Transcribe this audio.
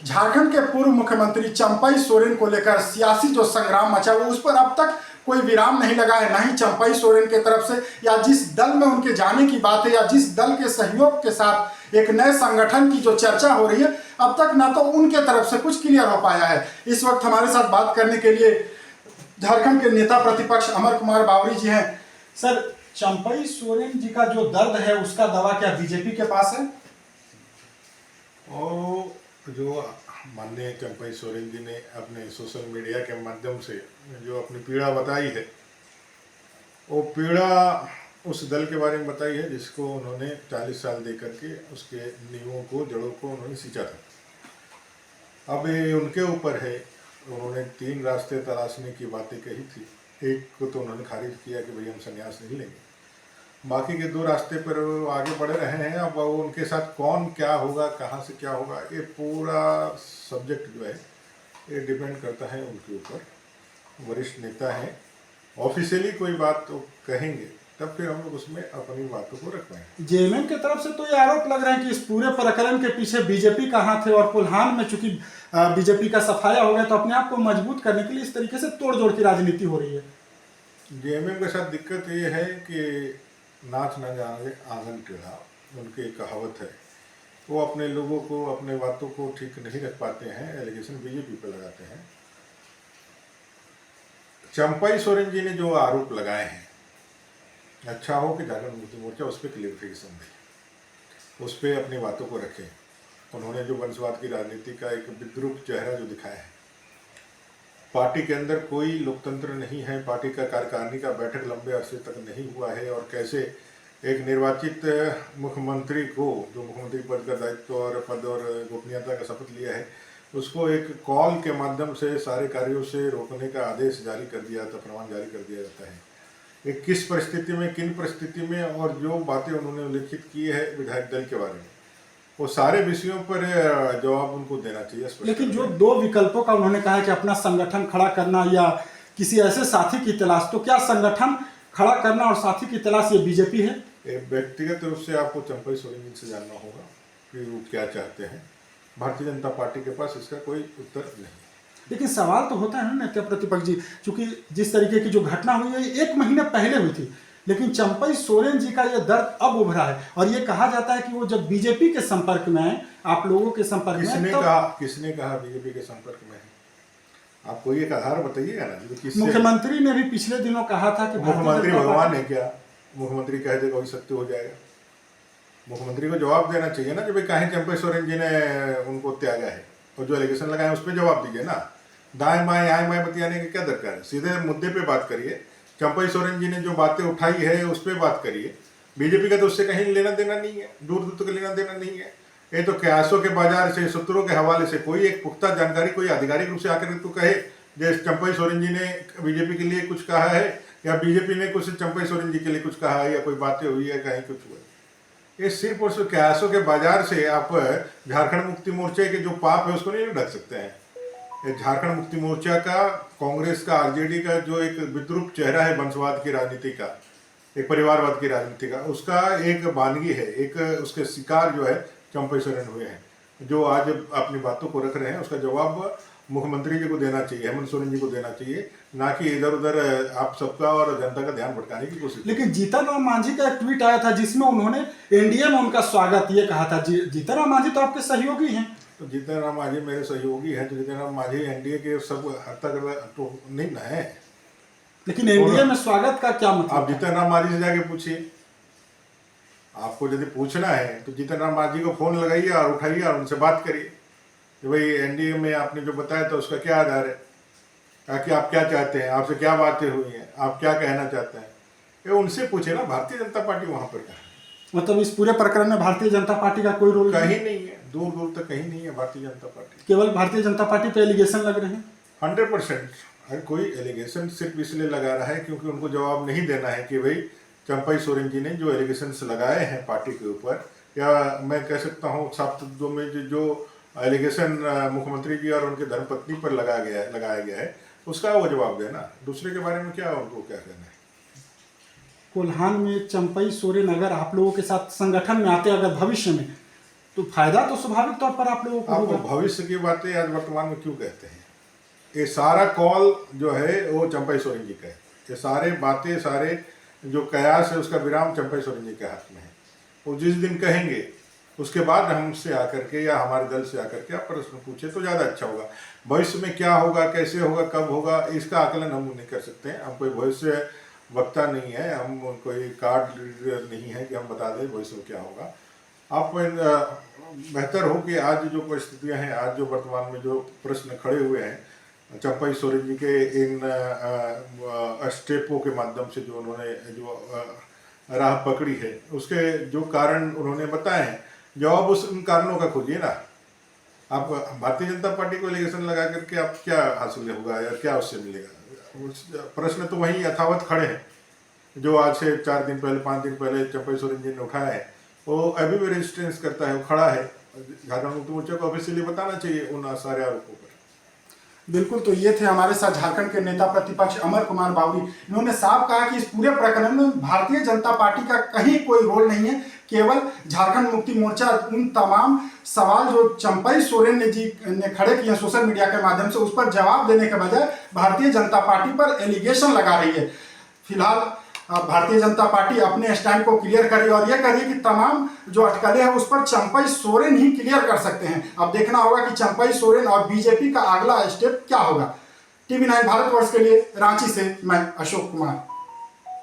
झारखंड के पूर्व मुख्यमंत्री चंपई सोरेन को लेकर सियासी जो संग्राम मचा वो उस पर अब तक कोई विराम नहीं लगा है। न ही चंपई सोरेन के तरफ से या जिस दल में उनके जाने की बात है या जिस दल के सहयोग के साथ एक नए संगठन की जो चर्चा हो रही है, अब तक ना तो उनके तरफ से कुछ क्लियर हो पाया है। इस वक्त हमारे साथ बात करने के लिए झारखंड के नेता प्रतिपक्ष अमर कुमार बावरी जी हैं। सर, चंपई सोरेन जी का जो दर्द है उसका दवा क्या बीजेपी के पास है? और जो माननीय चंपई सोरेन जी ने अपने सोशल मीडिया के माध्यम से जो अपनी पीड़ा बताई है, वो पीड़ा उस दल के बारे में बताई है जिसको उन्होंने 40 साल दे करके उसके नींवों को, जड़ों को उन्होंने सींचा था। अब ये उनके ऊपर है। उन्होंने 3 रास्ते तलाशने की बातें कही थी। एक को तो उन्होंने खारिज किया कि भाई हम संन्यास नहीं लेंगे। बाकी के 2 रास्ते पर वो आगे बढ़ रहे हैं। अब उनके साथ कौन क्या होगा, कहाँ से क्या होगा, ये पूरा सब्जेक्ट जो है ये डिपेंड करता है उनके ऊपर। वरिष्ठ नेता हैं, ऑफिशियली कोई बात तो कहेंगे तब फिर हम लोग उसमें अपनी बातों को रख पाएंगे। जेएमएम की तरफ से तो ये आरोप लग रहा है कि इस पूरे प्रकरण के पीछे बीजेपी का हाथ है और कोल्हान में चूंकि बीजेपी का सफाया हो गया तो अपने आप को मजबूत करने के लिए इस तरीके से तोड़-जोड़ की राजनीति हो रही है। जेएमएम के साथ दिक्कत ये है कि नाच न जाने आंगन टेढ़ा, उनकी एक कहावत है। वो अपने लोगों को, अपने बातों को ठीक नहीं रख पाते हैं, एलिगेशन बीजेपी पर लगाते हैं। चंपई सोरेन जी ने जो आरोप लगाए हैं, अच्छा हो कि झारखंड मुक्ति मोर्चा उस पर क्लियरिफिकेशन दे, उस पर अपनी बातों को रखें। उन्होंने जो वंशवाद की राजनीति का एक विद्रूप चेहरा जो दिखाया है, पार्टी के अंदर कोई लोकतंत्र नहीं है, पार्टी का कार्यकारिणी का बैठक लंबे अरसे तक नहीं हुआ है, और कैसे एक निर्वाचित मुख्यमंत्री को, जो मुख्यमंत्री पद का दायित्व और पद और गोपनीयता का शपथ लिया है, उसको एक कॉल के माध्यम से सारे कार्यों से रोकने का आदेश जारी कर दिया था, फरमान जारी कर दिया जाता है। एक किस परिस्थिति में, किन परिस्थिति में, और जो बातें उन्होंने उल्लेखित की है विधायक दल के बारे में, वो सारे विषयों पर जवाब उनको देना चाहिए। लेकिन जो 2 विकल्पों का उन्होंने कहा कि अपना संगठन खड़ा करना या किसी ऐसे साथी की तलाश, तो क्या संगठन खड़ा करना और साथी की तलाश ये बीजेपी है? व्यक्तिगत रूप से आपको चंपई सोरेन जी से जानना होगा कि वो क्या चाहते हैं। भारतीय जनता पार्टी के पास इसका कोई उत्तर नहीं। लेकिन सवाल तो होता है ना नेता प्रतिपक्ष जी, क्योंकि जिस तरीके की जो घटना हुई है 1 महीने पहले हुई थी, लेकिन चंपई सोरेन जी का ये दर्द अब उभरा है और ये कहा जाता है कि वो जब बीजेपी के संपर्क में आए, आप लोगों के संपर्क में, किसने कहा बीजेपी के संपर्क में है? आप कोई एक आधार बताइएगा ना। मुख्यमंत्री ने भी पिछले दिनों कहा था कि मुख्यमंत्री भगवान है क्या? मुख्यमंत्री कह देगा वही सत्य हो जाएगा? मुख्यमंत्री को जवाब देना चाहिए ना कि भाई काहे चंपई सोरेन जी ने उनको त्यागा है, और जो एलिगेशन लगाए उस पर जवाब दीजिए ना। दाएं बाएं आए बाएं बतियाने की क्या दरकार है? सीधे मुद्दे पे बात करिए। चंपई सोरेन जी ने जो बातें उठाई है उस पर बात करिए। बीजेपी का तो उससे कहीं लेना देना नहीं है, दूर दूर तक लेना देना नहीं है। ये तो कयासों के बाजार से, सूत्रों के हवाले से कोई एक पुख्ता जानकारी कोई आधिकारिक रूप से आकर तो कहे जैसे चंपई सोरेन जी ने बीजेपी के लिए कुछ कहा है या बीजेपी ने कुछ चंपई सोरेन जी के लिए कुछ कहा है, या कोई बातें हुई है, कहीं कुछ हुआ। ये सिर्फ और सिर्फ कयासों के बाजार से आप झारखंड मुक्ति मोर्चे के जो पाप है उसको नहीं ढक सकते हैं। झारखंड मुक्ति मोर्चा का, कांग्रेस का, आरजेडी का जो एक विद्रूप चेहरा है वंशवाद की राजनीति का, एक परिवारवाद की राजनीति का, उसका एक बानगी है, एक उसके शिकार जो है चंपई सोरेन हुए हैं, जो आज अपनी बातों को रख रहे हैं। उसका जवाब मुख्यमंत्री जी को देना चाहिए, हेमंत सोरेन जी को देना चाहिए, ना कि इधर उधर आप सबका और जनता का ध्यान भटकाने की कोशिश। लेकिन जीतन राम मांझी का एक ट्वीट आया था जिसमें उन्होंने एनडीए में उनका स्वागत ये कहा था। जीतन राम मांझी तो आपके सहयोगी हैं। तो जीतन राम मांझी मेरे सहयोगी हैं, तो जीतन राम मांझी एनडीए के सब हत्या तो नहीं ना है। लेकिन एनडीए में स्वागत का क्या मतलब? आप जीतन राम मांझी से जाके पूछिए। आपको यदि पूछना है तो जीतन राम मांझी को फोन लगाइए और उठाइए और उनसे बात करिए कि भाई एनडीए में आपने जो बताया था उसका क्या आधार है, कि आप क्या चाहते हैं, आपसे क्या बातें हुई हैं, आप क्या कहना चाहते हैं, ये उनसे पूछे ना। भारतीय जनता पार्टी वहां पर कहाँ है? मतलब इस पूरे प्रकरण में भारतीय जनता पार्टी का कोई रोल कहीं नहीं है, दूर दूर तक कहीं नहीं है भारतीय जनता पार्टी। केवल भारतीय जनता पार्टी पे एलिगेशन लग रहे हैं 100%। हर कोई एलिगेशन सिर्फ इसलिए लगा रहा है क्योंकि उनको जवाब नहीं देना है कि भाई चंपई सोरेन जी ने जो एलिगेशंस लगाए हैं पार्टी के ऊपर, या मैं कह सकता हूँ साफ शब्दों में जो एलिगेशन मुख्यमंत्री जी और उनके धर्मपत्नी पर लगाया गया है, उसका वो जवाब देना। दूसरे के बारे में क्या उनको क्या कहना है? कोल्हान में चंपई सोरेन अगर आप लोगों के साथ संगठन में आते, अगर भविष्य में, तो फायदा तो स्वाभाविक तौर पर आप लोगों को आप होगा। भविष्य की बातें आज वर्तमान में क्यों कहते हैं? ये सारा कॉल जो है वो चंपई सोरेन जी का है। ये सारे बातें, सारे जो कयास है उसका विराम चंपई सोरेन जी के हाथ में है। वो जिस दिन कहेंगे उसके बाद हमसे आकर के या हमारे दल से आकर के आप प्रश्न पूछे तो ज़्यादा अच्छा होगा। भविष्य में क्या होगा, कैसे होगा, कब होगा, इसका आकलन हम नहीं कर सकते हैं। हम कोई भविष्य वक्ता नहीं है, हम कोई कार्ड नहीं है कि हम बता दें भविष्य में क्या होगा। आप बेहतर हो कि आज जो परिस्थितियां हैं, आज जो वर्तमान में जो प्रश्न खड़े हुए हैं चंपई सोरेन जी के इन स्टेपों के माध्यम से जो उन्होंने जो राह पकड़ी है, उसके जो कारण उन्होंने बताए हैं, जवाब उन कारणों का खोजिए ना। आप भारतीय जनता पार्टी को एलिगेशन लगा करके आप क्या हासिल होगा या क्या उससे मिलेगा? उस प्रश्न तो वहीं यथावत खड़े हैं जो आज से 4 दिन पहले, 5 दिन पहले चंपई सोरेन जी ने उठाया है। वो अभी भी रेजिस्टेंस करता है, वो खड़ा है। झारखंड मुक्ति मोर्चा को ऑफिशियली बताना चाहिए उन सारे आरोपों पर। बिल्कुल, तो ये थे हमारे साथ झारखंड के नेता प्रतिपक्ष अमर कुमार बावरी। इन्होंने साफ कहा कि इस पूरे प्रकरण में भारतीय जनता पार्टी का कहीं कोई रोल नहीं है, केवल झारखंड मुक्ति मोर्चा उन तमाम सवाल जो चंपई सोरेन ने खड़े किए सोशल मीडिया के माध्यम से, उस पर जवाब देने के बजाय भारतीय जनता पार्टी पर एलिगेशन लगा रही है। फिलहाल भारतीय जनता पार्टी अपने स्टैंड को क्लियर करे और यह करिए कि तमाम जो अटकलें हैं उस पर चंपई सोरेन ही क्लियर कर सकते हैं। अब देखना होगा कि चंपई सोरेन और बीजेपी का अगला स्टेप क्या होगा। TV9 भारतवर्ष के लिए रांची से मैं अशोक कुमार।